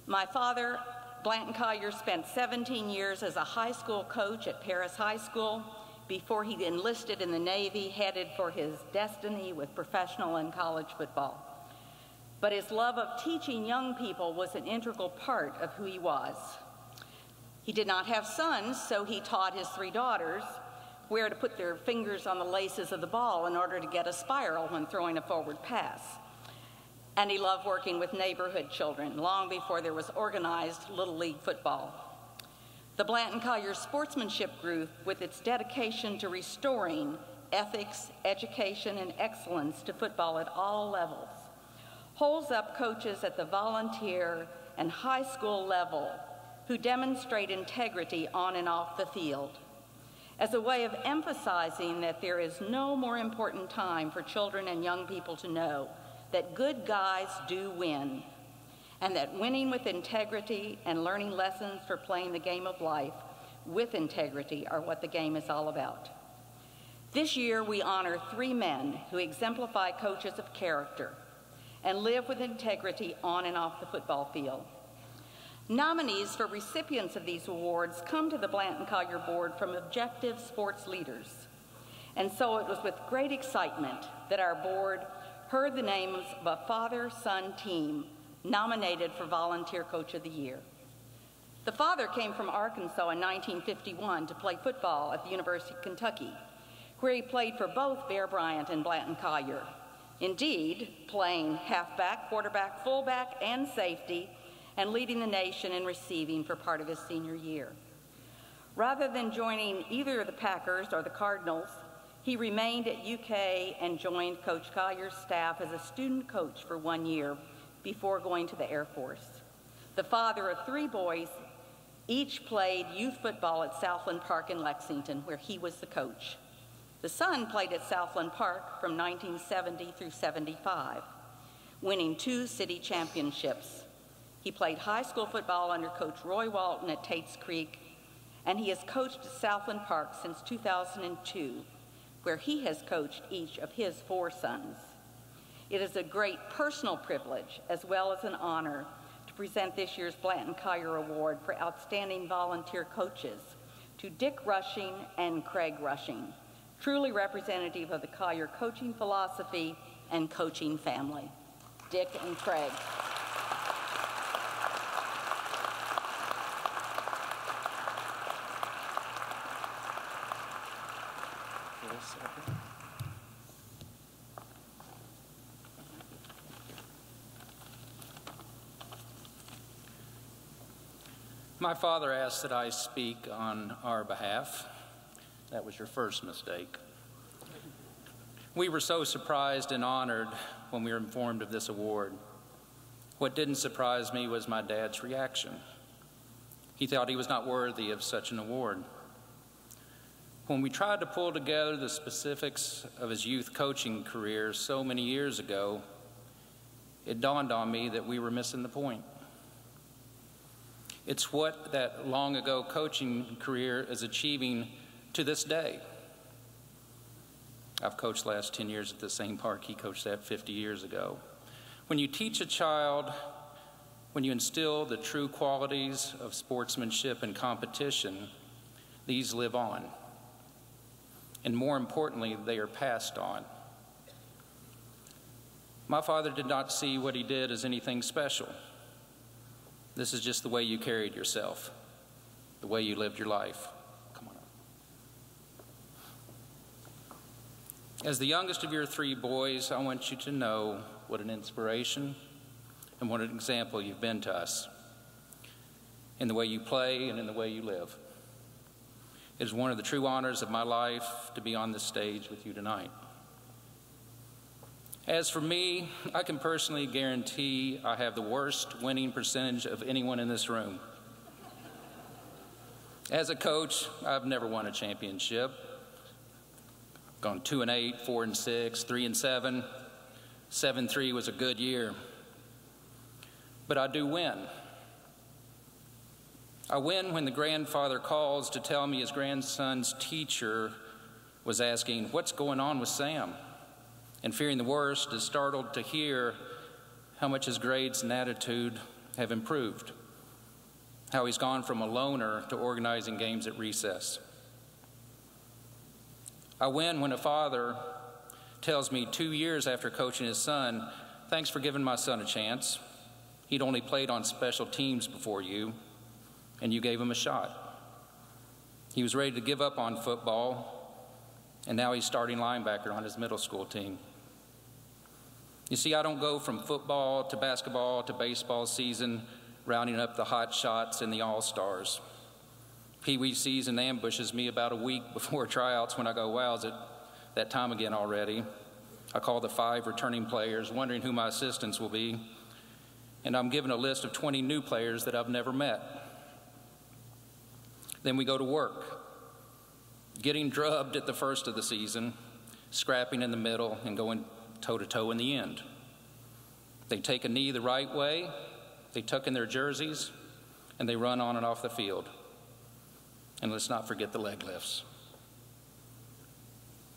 My father, Blanton Collier, spent 17 years as a high school coach at Paris High School before he enlisted in the Navy, headed for his destiny with professional and college football. But his love of teaching young people was an integral part of who he was. He did not have sons, so he taught his 3 daughters where to put their fingers on the laces of the ball in order to get a spiral when throwing a forward pass. And he loved working with neighborhood children long before there was organized Little League football. The Blanton Collier Sportsmanship Group, with its dedication to restoring ethics, education, and excellence to football at all levels, holds up coaches at the volunteer and high school level who demonstrate integrity on and off the field, as a way of emphasizing that there is no more important time for children and young people to know that good guys do win, and that winning with integrity and learning lessons for playing the game of life with integrity are what the game is all about. This year, we honor 3 men who exemplify coaches of character and live with integrity on and off the football field. Nominees for recipients of these awards come to the Blanton Collier Board from objective sports leaders. And so it was with great excitement that our board heard the names of a father-son team nominated for Volunteer Coach of the Year. The father came from Arkansas in 1951 to play football at the University of Kentucky, where he played for both Bear Bryant and Blanton Collier. Indeed, playing halfback, quarterback, fullback, and safety, and leading the nation in receiving for part of his senior year. Rather than joining either the Packers or the Cardinals, he remained at UK and joined Coach Collier's staff as a student coach for 1 year before going to the Air Force. The father of 3 boys, each played youth football at Southland Park in Lexington, where he was the coach. The son played at Southland Park from 1970 through 75, winning 2 city championships. He played high school football under Coach Roy Walton at Tate's Creek, and he has coached at Southland Park since 2002, where he has coached each of his 4 sons. It is a great personal privilege, as well as an honor, to present this year's Blanton Collier Award for Outstanding Volunteer Coaches to Dick Rushing and Craig Rushing, truly representative of the Collier coaching philosophy and coaching family. Dick and Craig. My father asked that I speak on our behalf. That was your first mistake. We were so surprised and honored when we were informed of this award. What didn't surprise me was my dad's reaction. He thought he was not worthy of such an award. When we tried to pull together the specifics of his youth coaching career so many years ago, it dawned on me that we were missing the point. It's what that long ago coaching career is achieving to this day. I've coached the last 10 years at the same park he coached at 50 years ago. When you teach a child, when you instill the true qualities of sportsmanship and competition, these live on. And more importantly, they are passed on. My father did not see what he did as anything special. This is just the way you carried yourself, the way you lived your life. Come on up. As the youngest of your 3 boys, I want you to know what an inspiration and what an example you've been to us in the way you play and in the way you live. It is one of the true honors of my life to be on this stage with you tonight. As for me, I can personally guarantee I have the worst winning percentage of anyone in this room. As a coach, I've never won a championship. Gone 2-8, 4-6, 3-7. 7-3 was a good year. But I do win. I win when the grandfather calls to tell me his grandson's teacher was asking, "What's going on with Sam?" And fearing the worst, is startled to hear how much his grades and attitude have improved. how he's gone from a loner to organizing games at recess. I win when a father tells me 2 years after coaching his son, "Thanks for giving my son a chance. He'd only played on special teams before you, and you gave him a shot. He was ready to give up on football, and now he's starting linebacker on his middle school team." You see, I don't go from football to basketball to baseball season, rounding up the hot shots and the all-stars. Pee Wee season ambushes me about a week before tryouts when I go, "Wow, is it that time again already?" I call the 5 returning players, wondering who my assistants will be, and I'm given a list of 20 new players that I've never met. Then we go to work, getting drubbed at the first of the season, scrapping in the middle, and going toe-to-toe in the end. They take a knee the right way, they tuck in their jerseys, and they run on and off the field. And let's not forget the leg lifts.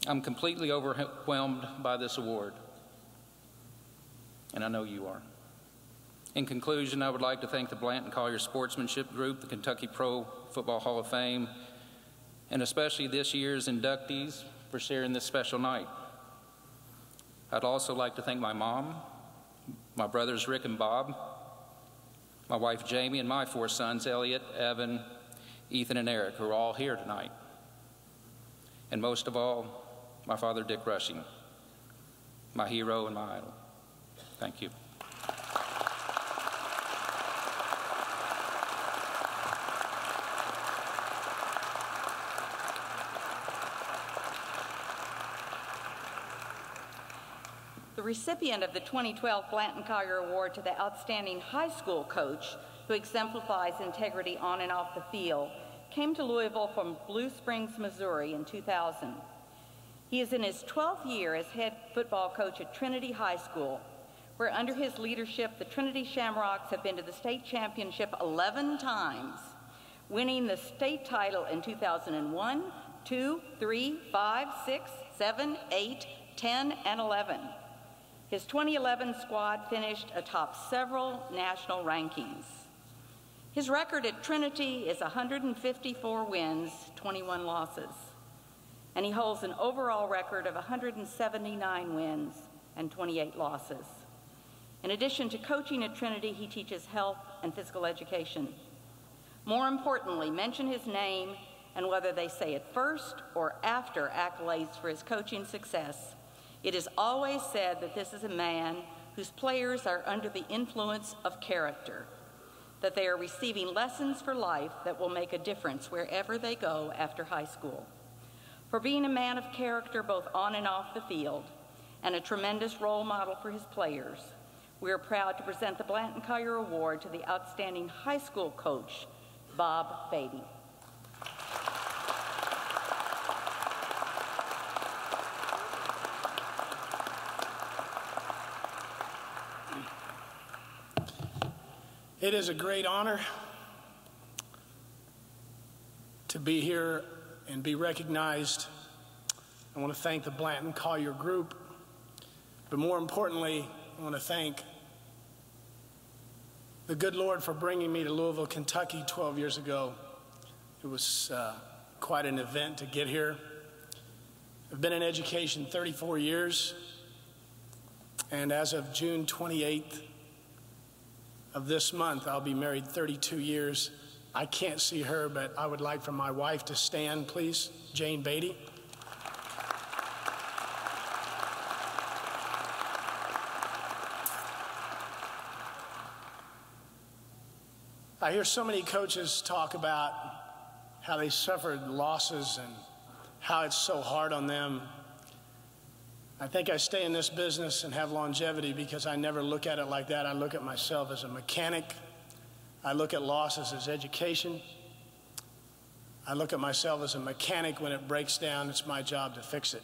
I'm completely overwhelmed by this award, and I know you are. In conclusion, I would like to thank the Blanton Collier Sportsmanship Group, the Kentucky Pro Football Hall of Fame, and especially this year's inductees for sharing this special night. I'd also like to thank my mom, my brothers Rick and Bob, my wife Jamie, and my 4 sons, Elliot, Evan, Ethan, and Eric, who are all here tonight. And most of all, my father, Dick Rushing, my hero and my idol. Thank you. The recipient of the 2012 Blanton Collier Award to the Outstanding High School Coach who exemplifies integrity on and off the field came to Louisville from Blue Springs, Missouri in 2000. He is in his 12th year as head football coach at Trinity High School, where under his leadership, the Trinity Shamrocks have been to the state championship 11 times, winning the state title in 2001, 2, 3, 5, 6, 7, 8, 10, and 11. His 2011 squad finished atop several national rankings. His record at Trinity is 154 wins, 21 losses, and he holds an overall record of 179 wins and 28 losses. In addition to coaching at Trinity, he teaches health and physical education. More importantly, mention his name, and whether they say it first or after accolades for his coaching success, it is always said that this is a man whose players are under the influence of character, that they are receiving lessons for life that will make a difference wherever they go after high school. For being a man of character both on and off the field, and a tremendous role model for his players, we are proud to present the Blanton Collier Award to the Outstanding High School Coach, Bob Beatty. It is a great honor to be here and be recognized. I want to thank the Blanton Collier Group, but more importantly, I want to thank the good Lord for bringing me to Louisville, Kentucky 12 years ago. It was quite an event to get here. I've been in education 34 years, and as of June 28th of this month, I'll be married 32 years. I can't see her, but I would like for my wife to stand, please. Jane Beatty. I hear so many coaches talk about how they suffered losses and how it's so hard on them. I think I stay in this business and have longevity because I never look at it like that. I look at myself as a mechanic. I look at losses as education. I look at myself as a mechanic. When it breaks down, it's my job to fix it.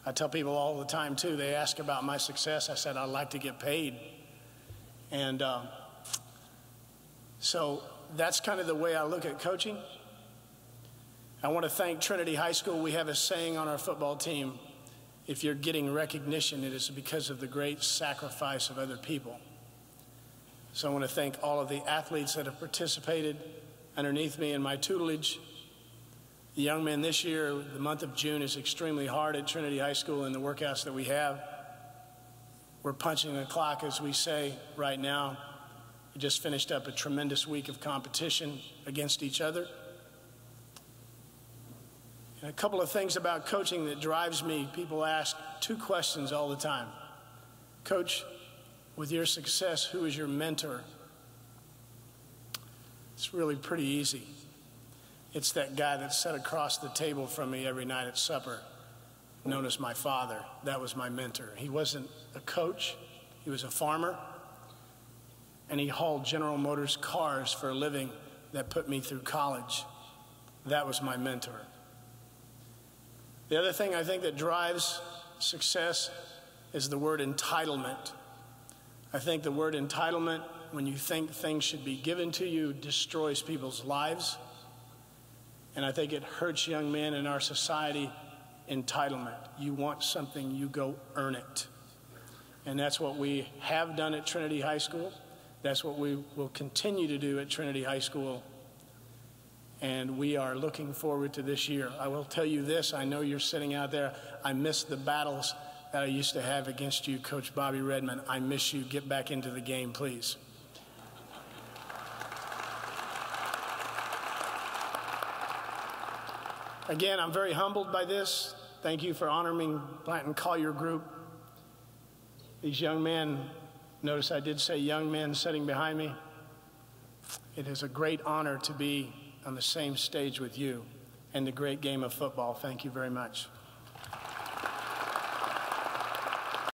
I tell people all the time, too, they ask about my success. I said, I'd like to get paid. And so that's kind of the way I look at coaching. I want to thank Trinity High School. We have a saying on our football team: if you're getting recognition, it is because of the great sacrifice of other people. So I want to thank all of the athletes that have participated underneath me in my tutelage. The young men this year, the month of June is extremely hard at Trinity High School in the workouts that we have. We're punching the clock, as we say, right now. We just finished up a tremendous week of competition against each other. And a couple of things about coaching that drives me. People ask two questions all the time. Coach, with your success, who is your mentor? It's really pretty easy. It's that guy that sat across the table from me every night at supper, known as my father. That was my mentor. He wasn't a coach. He was a farmer. And he hauled General Motors cars for a living that put me through college. That was my mentor. The other thing I think that drives success is the word entitlement. I think the word entitlement, when you think things should be given to you, destroys people's lives. And I think it hurts young men in our society. Entitlement. You want something, you go earn it. And that's what we have done at Trinity High School. That's what we will continue to do at Trinity High School. And we are looking forward to this year. I will tell you this, I know you're sitting out there. I miss the battles that I used to have against you, Coach Bobby Redmond. I miss you. Get back into the game, please. Again, I'm very humbled by this. Thank you for honoring Blanton Collier Group. These young men, notice I did say young men sitting behind me. It is a great honor to be on the same stage with you in the great game of football. Thank you very much.